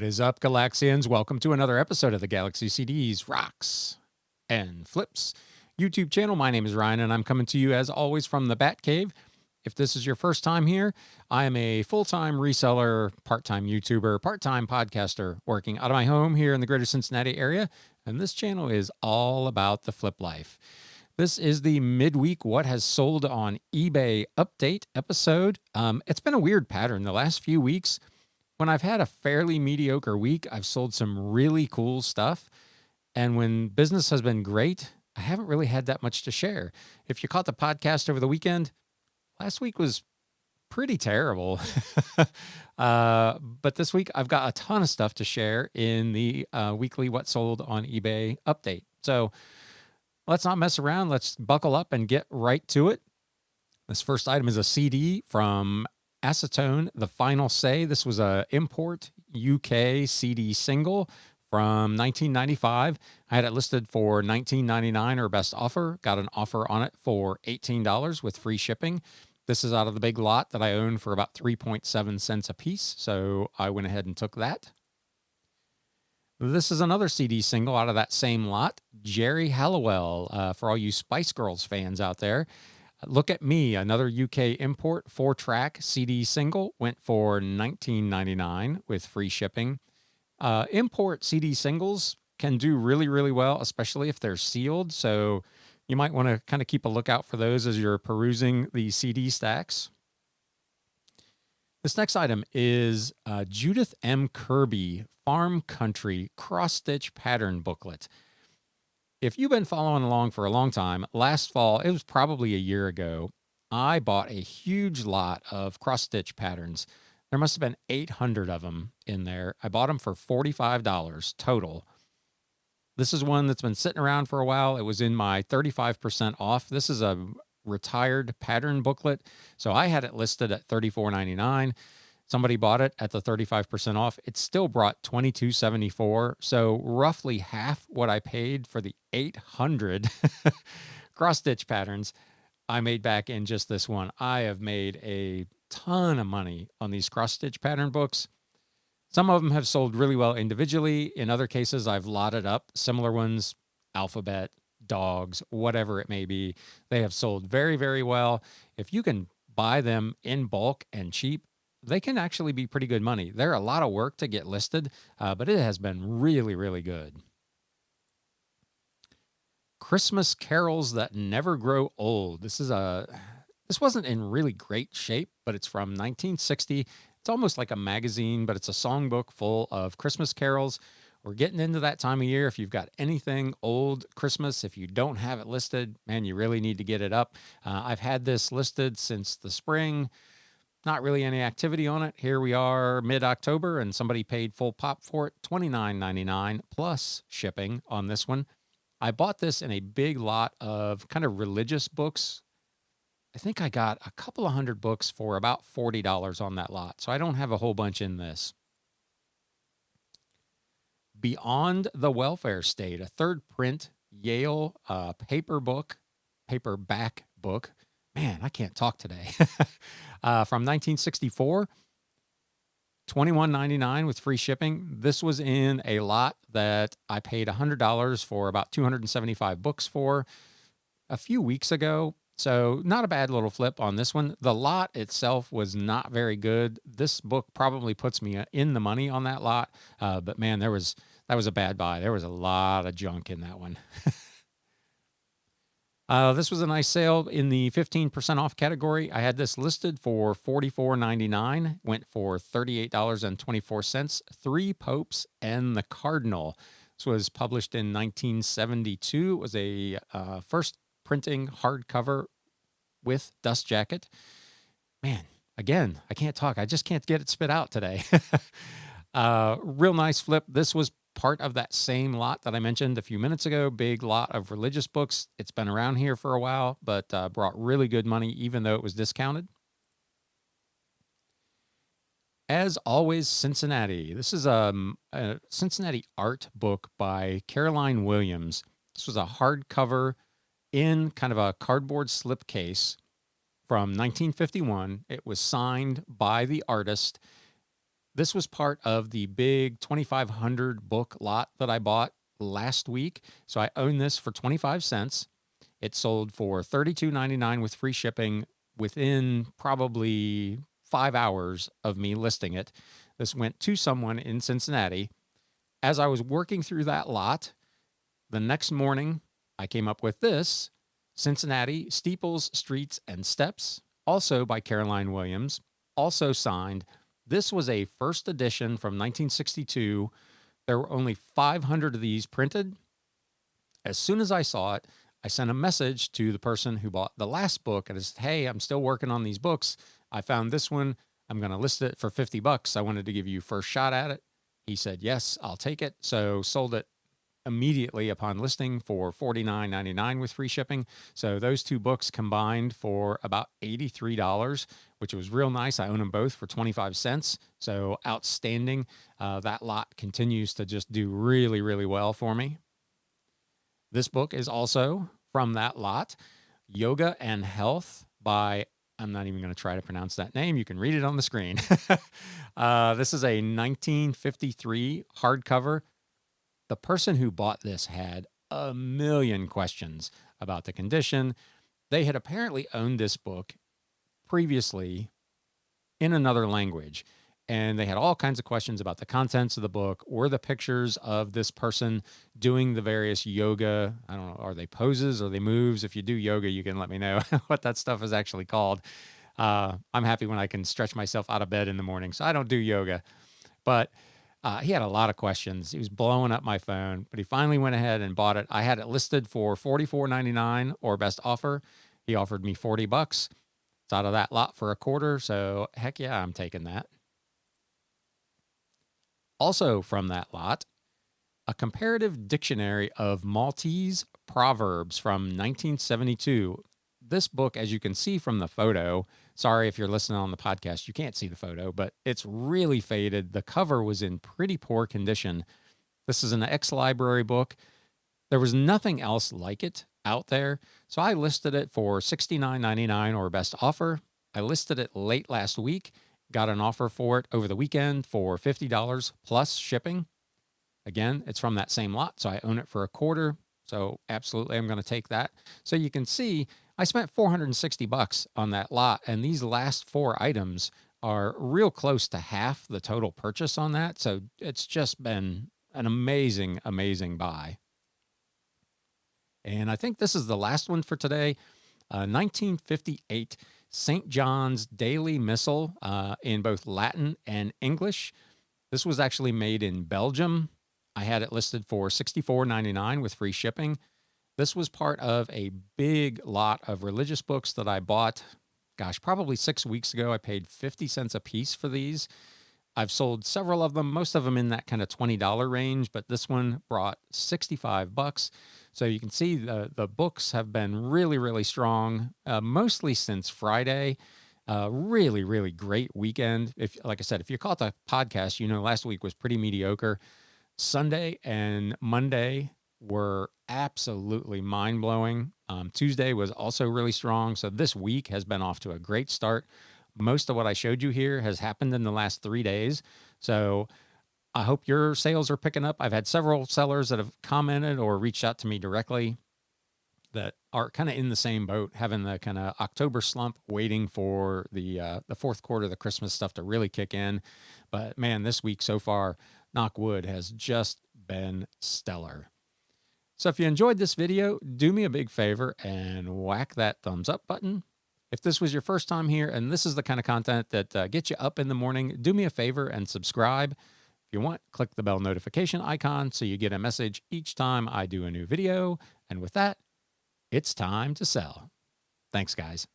What is up, Galaxians? Welcome to another episode of the Galaxy CDs, Rocks, and Flips YouTube channel. My name is Ryan, and I'm coming to you, as always, from the Bat Cave. If this is your first time here, I am a full-time reseller, part-time YouTuber, part-time podcaster working out of my home here in the greater Cincinnati area, and this channel is all about the flip life. This is the midweek What Has Sold on eBay update episode. It's been a weird pattern the last few weeks. When I've had a fairly mediocre week, I've sold some really cool stuff. And when business has been great, I haven't really had that much to share. If you caught the podcast over the weekend, last week was pretty terrible. But this week, I've got a ton of stuff to share in the weekly What Sold on eBay update. So let's not mess around. Let's buckle up and get right to it. This first item is a CD from Acetone, The Final Say. This was a import UK CD single from 1995. I had it listed for $19.99 or best offer. Got an offer on it for $18 with free shipping. This is out of the big lot that I own for about 3.7 cents a piece, so I went ahead and took that. This is another CD single out of that same lot, Jerry Halliwell, for all you Spice Girls fans out there. Look at Me, another UK import 4-track CD single, went for $19.99 with free shipping. Import CD singles can do really, really well, especially if they're sealed. So you might want to kind of keep a lookout for those as you're perusing the CD stacks. This next item is Judith M. Kirby Farm Country Cross-Stitch Pattern Booklet. If you've been following along for a long time, last fall, it was probably a year ago, I bought a huge lot of cross-stitch patterns. There must have been 800 of them in there. I bought them for $45 total. This is one that's been sitting around for a while. It was in my 35% off. This is a retired pattern booklet, so I had it listed at $34.99. Somebody bought it at the 35% off. It still brought $22.74, so roughly half what I paid for the 800 cross-stitch patterns I made back in just this one. I have made a ton of money on these cross-stitch pattern books. Some of them have sold really well individually. In other cases, I've lotted up similar ones, alphabet, dogs, whatever it may be. They have sold very, very well. If you can buy them in bulk and cheap, they can actually be pretty good money. They're a lot of work to get listed, but it has been really, really good. Christmas Carols That Never Grow Old. This wasn't in really great shape, but it's from 1960. It's almost like a magazine, but it's a songbook full of Christmas carols. We're getting into that time of year. If you've got anything old Christmas, if you don't have it listed, man, you really need to get it up. I've had this listed since the spring. Not really any activity on it. Here we are mid-October, and somebody paid full pop for it, $29.99 plus shipping on this one. I bought this in a big lot of kind of religious books. I think I got a couple of hundred books for about $40 on that lot, so I don't have a whole bunch in this. Beyond the Welfare State, a third print Yale paperback book. Man, I can't talk today. From 1964, $21.99 with free shipping. This was in a lot that I paid $100 for about 275 books for a few weeks ago. So not a bad little flip on this one. The lot itself was not very good. This book probably puts me in the money on that lot. But man, that was a bad buy. There was a lot of junk in that one. This was a nice sale in the 15% off category. I had this listed for $44.99, went for $38.24. Three Popes and the Cardinal. This was published in 1972. It was a first printing hardcover with dust jacket. Man, again, I can't talk. I just can't get it spit out today. Real nice flip. This was part of that same lot that I mentioned a few minutes ago, big lot of religious books. It's been around here for a while, but brought really good money, even though it was discounted. As always, Cincinnati. This is a Cincinnati art book by Caroline Williams. This was a hardcover in kind of a cardboard slipcase from 1951. It was signed by the artist. This was part of the big 2,500 book lot that I bought last week. So I own this for 25 cents. It sold for $32.99 with free shipping within probably 5 hours of me listing it. This went to someone in Cincinnati. As I was working through that lot, the next morning, I came up with this Cincinnati Steeples, Streets, and Steps, also by Caroline Williams, also signed. This was a first edition from 1962. There were only 500 of these printed. As soon as I saw it, I sent a message to the person who bought the last book and I said, hey, I'm still working on these books. I found this one. I'm going to list it for $50. I wanted to give you first shot at it. He said, yes, I'll take it. So sold it immediately upon listing for $49.99 with free shipping. So those two books combined for about $83, which was real nice. I own them both for 25 cents. So outstanding. That lot continues to just do really, really well for me. This book is also from that lot, Yoga and Health by, I'm not even going to try to pronounce that name. You can read it on the screen. This is a 1953 hardcover. The person who bought this had a million questions about the condition. They had apparently owned this book previously in another language, and they had all kinds of questions about the contents of the book or the pictures of this person doing the various yoga. I don't know, are they poses or they moves? If you do yoga, you can let me know what that stuff is actually called. I'm happy when I can stretch myself out of bed in the morning, so I don't do yoga. But he had a lot of questions. He was blowing up my phone, but he finally went ahead and bought it. I had it listed for $44.99 or best offer. He offered me $40. It's out of that lot for a quarter, so heck yeah, I'm taking that. Also from that lot, a comparative dictionary of Maltese proverbs from 1972. This book, as you can see from the photo, sorry if you're listening on the podcast, you can't see the photo, but it's really faded. The cover was in pretty poor condition. This is an ex-library book. There was nothing else like it out there, so I listed it for $69.99 or best offer. I listed it late last week, got an offer for it over the weekend for $50 plus shipping. Again, it's from that same lot, so I own it for a quarter. So absolutely, I'm going to take that. So you can see I spent $460 on that lot, and these last four items are real close to half the total purchase on that. So it's just been an amazing, amazing buy. And I think this is the last one for today. 1958 St. John's Daily Missal in both Latin and English. This was actually made in Belgium. I had it listed for $64.99 with free shipping. This was part of a big lot of religious books that I bought, gosh, probably 6 weeks ago. I paid 50 cents a piece for these. I've sold several of them, most of them in that kind of $20 range, but this one brought $65. So you can see the books have been really, really strong, mostly since Friday. Really, really great weekend. Like I said, if you caught the podcast, you know last week was pretty mediocre. Sunday and Monday were absolutely mind-blowing. Tuesday was also really strong. So this week has been off to a great start. Most of what I showed you here has happened in the last 3 days. So I hope your sales are picking up. I've had several sellers that have commented or reached out to me directly that are kind of in the same boat, having the kind of October slump, waiting for the fourth quarter, the Christmas stuff to really kick in. But man, this week so far, knock wood, has just been stellar. So if you enjoyed this video, do me a big favor and whack that thumbs up button. If this was your first time here and this is the kind of content that gets you up in the morning, do me a favor and subscribe. If you want, click the bell notification icon so you get a message each time I do a new video. And with that, it's time to sell. Thanks, guys.